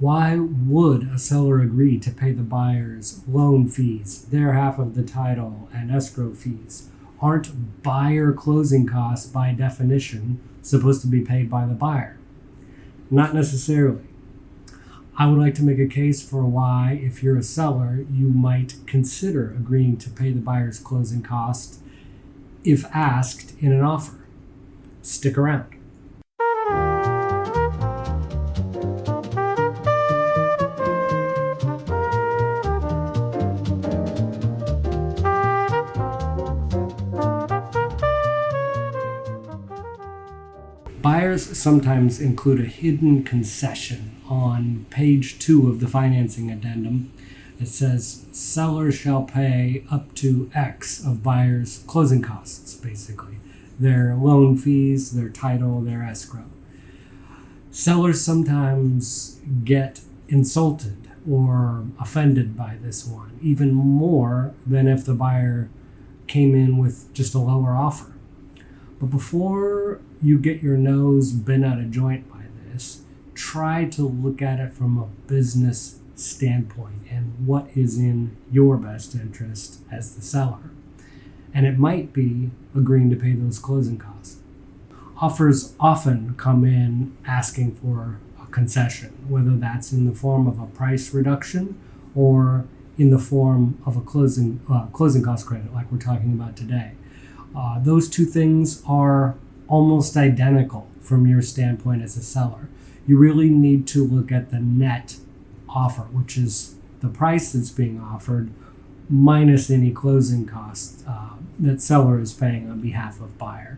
Why would a seller agree to pay the buyer's loan fees, their half of the title, and escrow fees? Aren't buyer closing costs, by definition, supposed to be paid by the buyer? Not necessarily. I would like to make a case for why, if you're a seller, you might consider agreeing to pay the buyer's closing costs if asked in an offer. Stick around. Buyers sometimes include a hidden concession on page 2 of the financing addendum. It says sellers shall pay up to X of buyer's closing costs, basically. Their loan fees, their title, their escrow. Sellers sometimes get insulted or offended by this one, even more than if the buyer came in with just a lower offer. But before you get your nose bent out of joint by this, try to look at it from a business standpoint and what is in your best interest as the seller. And it might be agreeing to pay those closing costs. Offers often come in asking for a concession, whether that's in the form of a price reduction or in the form of a closing cost credit like we're talking about today. Those two things are almost identical from your standpoint as a seller. You really need to look at the net offer, which is the price that's being offered minus any closing costs that seller is paying on behalf of buyer.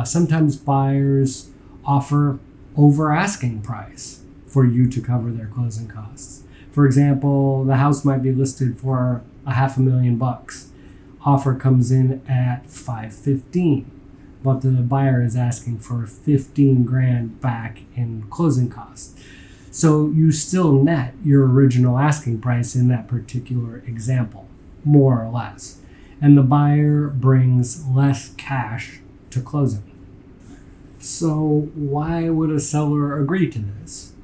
Sometimes buyers offer over asking price for you to cover their closing costs. For example, the house might be listed for $500,000. Offer comes in at $515,000, but the buyer is asking for $15,000 back in closing costs. So you still net your original asking price in that particular example, more or less, and the buyer brings less cash to closing. So why would a seller agree to this?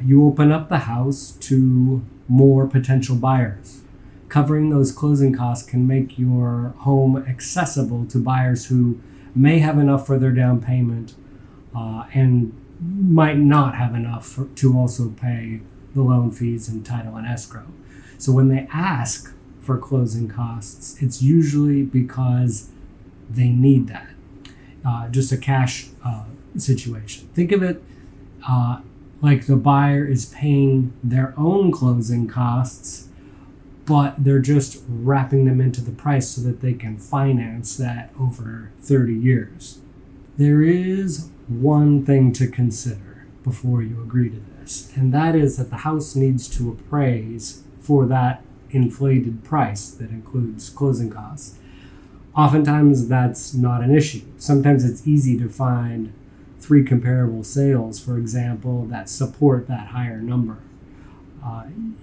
You open up the house to more potential buyers. Covering those closing costs can make your home accessible to buyers who may have enough for their down payment and might not have enough to also pay the loan fees and title and escrow. So when they ask for closing costs, it's usually because they need that. Just a cash situation. Think of it like the buyer is paying their own closing costs, but they're just wrapping them into the price so that they can finance that over 30 years. There is one thing to consider before you agree to this, and that is that the house needs to appraise for that inflated price that includes closing costs. Oftentimes that's not an issue. Sometimes it's easy to find 3 comparable sales, for example, that support that higher number.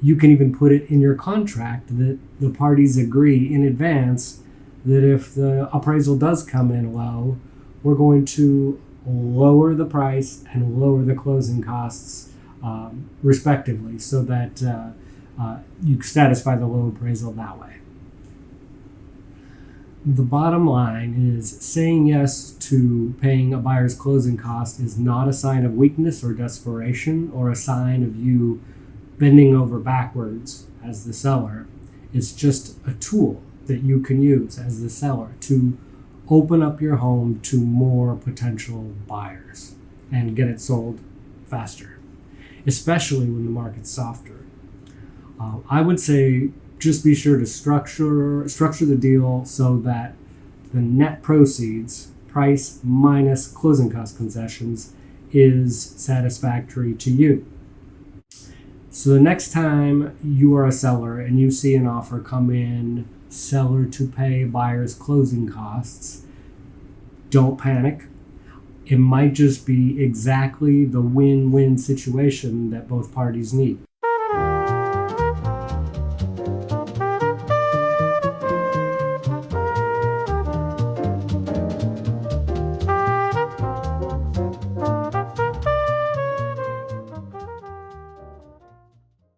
You can even put it in your contract that the parties agree in advance that if the appraisal does come in low, we're going to lower the price and lower the closing costs respectively, so that you satisfy the low appraisal that way. The bottom line is saying yes to paying a buyer's closing cost is not a sign of weakness or desperation or a sign of you bending over backwards as the seller. It's just a tool that you can use as the seller to open up your home to more potential buyers and get it sold faster, especially when the market's softer. I would say just be sure to structure the deal so that the net proceeds, price minus closing cost concessions, is satisfactory to you. So the next time you are a seller and you see an offer come in, seller to pay buyer's closing costs, don't panic. It might just be exactly the win-win situation that both parties need.